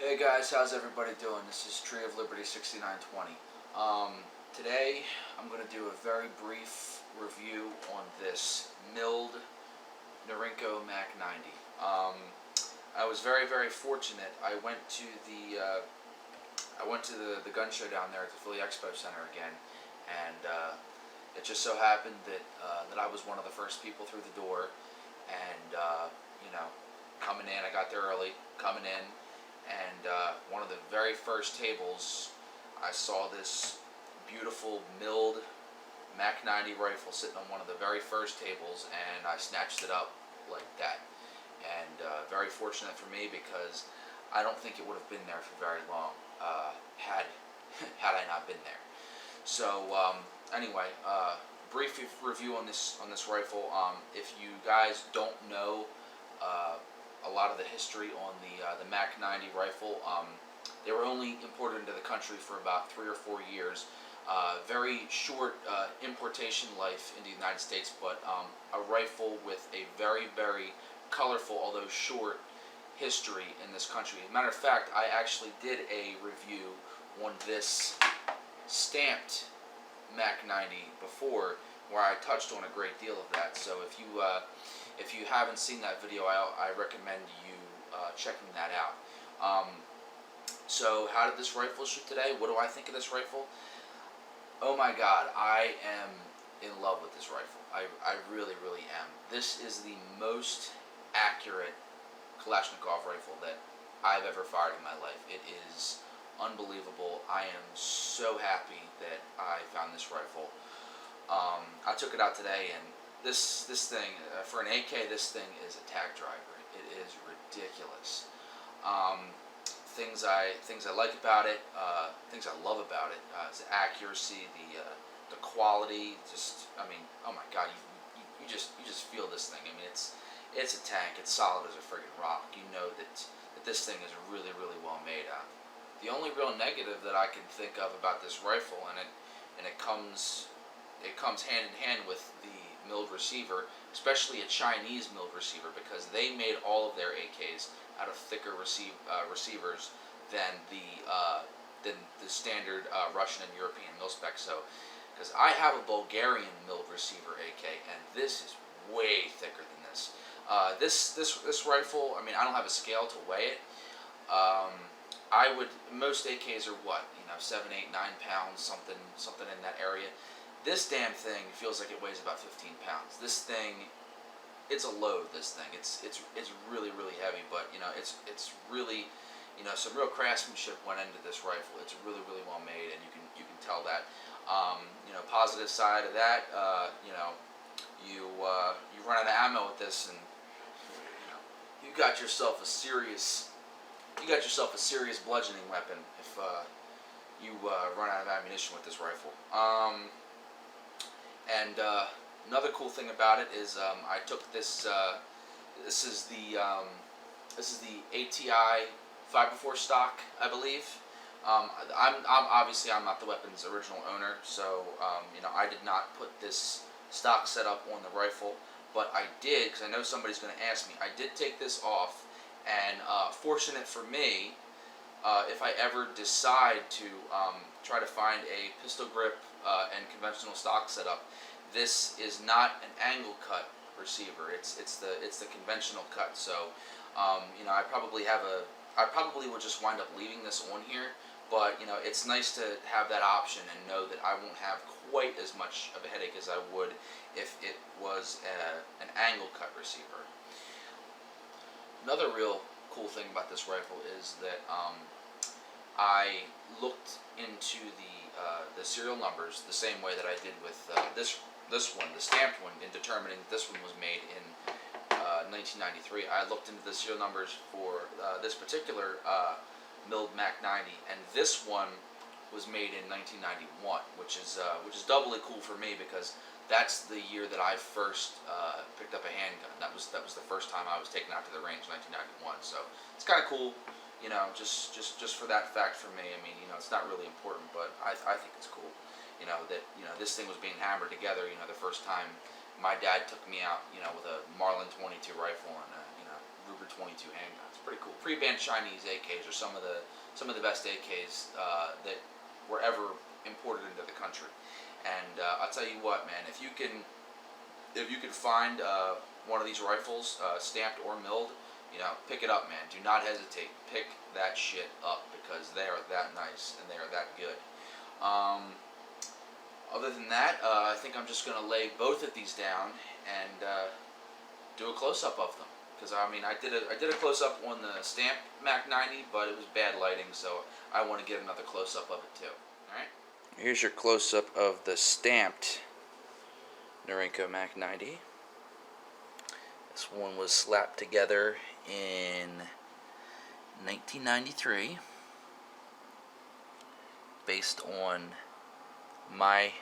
Hey guys, how's everybody doing? This is Tree of Liberty 6920. Today I'm going to do a very brief review on this milled Norinco MAK-90. I was very fortunate. I went to the gun show down there at the Philly Expo Center again, and it just so happened that that I was one of the first people through the door, and coming in, I got there early, coming in. And one of the very first tables, I saw this beautiful milled MAK-90 rifle sitting on one of the very first tables, and I snatched it up like that. And very fortunate for me, because I don't think it would have been there for very long had I not been there. So anyway, brief review on this rifle. If you guys don't know a lot of the history on the MAK-90 rifle, they were only imported into the country for about 3 or 4 years. Very short importation life in the United States, but a rifle with a very colorful, although short, history in this country. As a matter of fact, I actually did a review on this stamped MAK-90 before, where I touched on a great deal of that. So if you haven't seen that video, I recommend you checking that out. So how did this rifle shoot today? What do I think of this rifle? Oh my God, I am in love with this rifle. I really am. This is the most accurate Kalashnikov rifle that I've ever fired in my life. It is unbelievable. I am so happy that I found this rifle. I took it out today, and this thing, for an AK, this thing is a tack driver. It is ridiculous. Things I like about it, things I love about it, is the accuracy, the quality. Just, I mean, oh my God, you just feel this thing. I mean, it's a tank. It's solid as a friggin' rock. You know that this thing is really well made. The only real negative that I can think of about this rifle, and it comes hand in hand with the milled receiver, especially a Chinese milled receiver, because they made all of their AKs out of thicker receivers than the standard Russian and European mil spec. So, because I have a Bulgarian milled receiver AK, and this is way thicker than this. This rifle, I mean, I don't have a scale to weigh it. Most AKs are what, 7, 8, 9 pounds, something in that area. This damn thing feels like it weighs about 15 pounds. This thing, it's a load. This thing, it's really heavy, but it's really, some real craftsmanship went into this rifle. It's really well made, and you can tell that. Positive side of that, you run out of ammo with this, and you got yourself a serious bludgeoning weapon if you run out of ammunition with this rifle. And another cool thing about it is I took this. This is the ATI 5x4 stock, I believe. I'm obviously not the weapon's original owner, so I did not put this stock setup on the rifle, but I did, because I know somebody's going to ask me. I did take this off, and fortunate for me, if I ever decide to try to find a pistol grip and conventional stock setup, this is not an angle cut receiver. It's the conventional cut. So I probably will just wind up leaving this on here, but it's nice to have that option and know that I won't have quite as much of a headache as I would if it was an angle cut receiver. Another real cool thing about this rifle is that I looked into the serial numbers the same way that I did with this one, the stamped one, in determining that this one was made in 1993. I looked into the serial numbers for this particular milled MAK-90, and this one was made in 1991, which is doubly cool for me, because that's the year that I first picked up a handgun. That was the first time I was taken out to the range, 1991. So it's kind of cool, just for that fact for me. I mean, it's not really important, but I think it's cool, that this thing was being hammered together. The first time my dad took me out, with a Marlin 22 rifle and a Ruger 22 handgun. It's pretty cool. pre-banned Chinese AKs are some of the best AKs that were ever imported into the country. And I'll tell you what, man, if you can find one of these rifles, stamped or milled, pick it up, man. Do not hesitate. Pick that shit up because they are that nice and they are that good. Other than that, I think I'm just gonna lay both of these down and do a close-up of them. Because I did a close-up on the stamped MAK-90, but it was bad lighting, so I want to get another close-up of it too. All right. Here's your close-up of the stamped Norinco MAK-90. This one was slapped together in 1993 based on my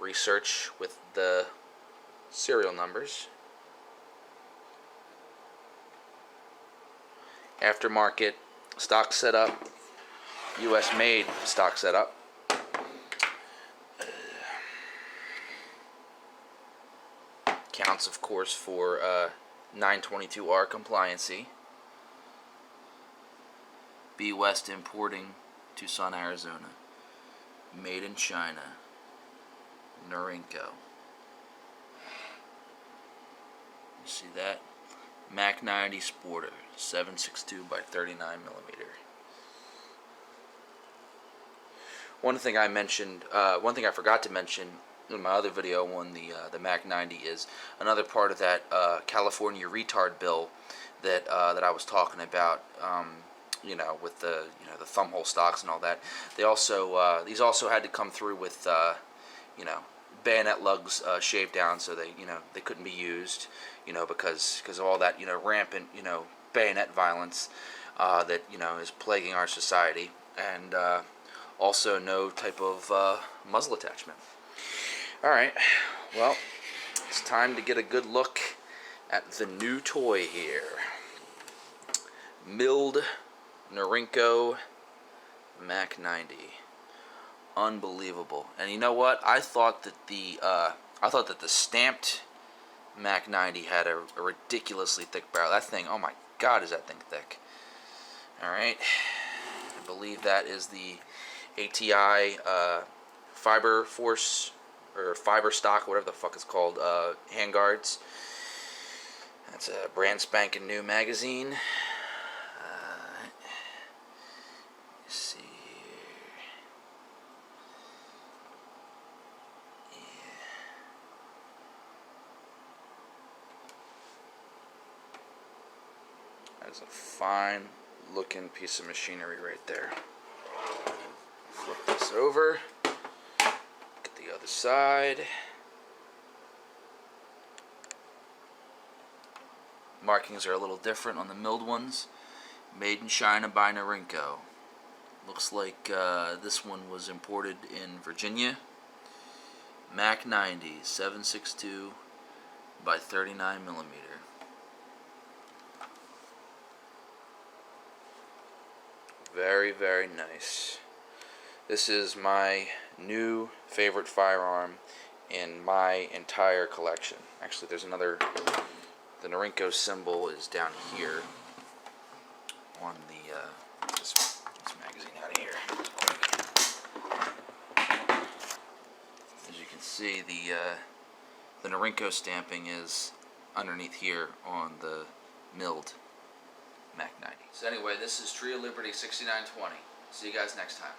research with the serial numbers. Aftermarket stock setup, US made stock setup. Counts, of course, for 922R compliancy. B West Importing, Tucson, Arizona. Made in China. Norinco. You see that? MAK-90 Sporter, 7.62 by 39 millimeter. One thing I forgot to mention in my other video on the MAK-90 is another part of that California retard bill that I was talking about. With the the thumbhole stocks and all that. They also these also had to come through with bayonet lugs shaved down, so they couldn't be used, because of all that rampant bayonet violence that is plaguing our society, and also no type of muzzle attachment. All right, well, it's time to get a good look at the new toy here. Milled Norinco MAK-90. Unbelievable. And you know what? I thought that the stamped MAK-90 had a ridiculously thick barrel. That thing, oh my God, is that thing thick. Alright. I believe that is the ATI Fiber Force, or Fiber Stock, whatever the fuck it's called, handguards. That's a brand spanking new magazine. Let's see here. Yeah. That's a fine looking piece of machinery right there. Flip this over. Get the other side. Markings are a little different on the milled ones. Made in China by Norinco. Looks like this one was imported in Virginia. MAK-90, 7.62 by 39 millimeter. Very, very nice. This is my new favorite firearm in my entire collection. Actually, there's another. The Norinco symbol is down here on the this magazine out of here. As you can see, the Norinco stamping is underneath here on the milled MAK-90. So anyway, this is Tree of Liberty 6920. See you guys next time.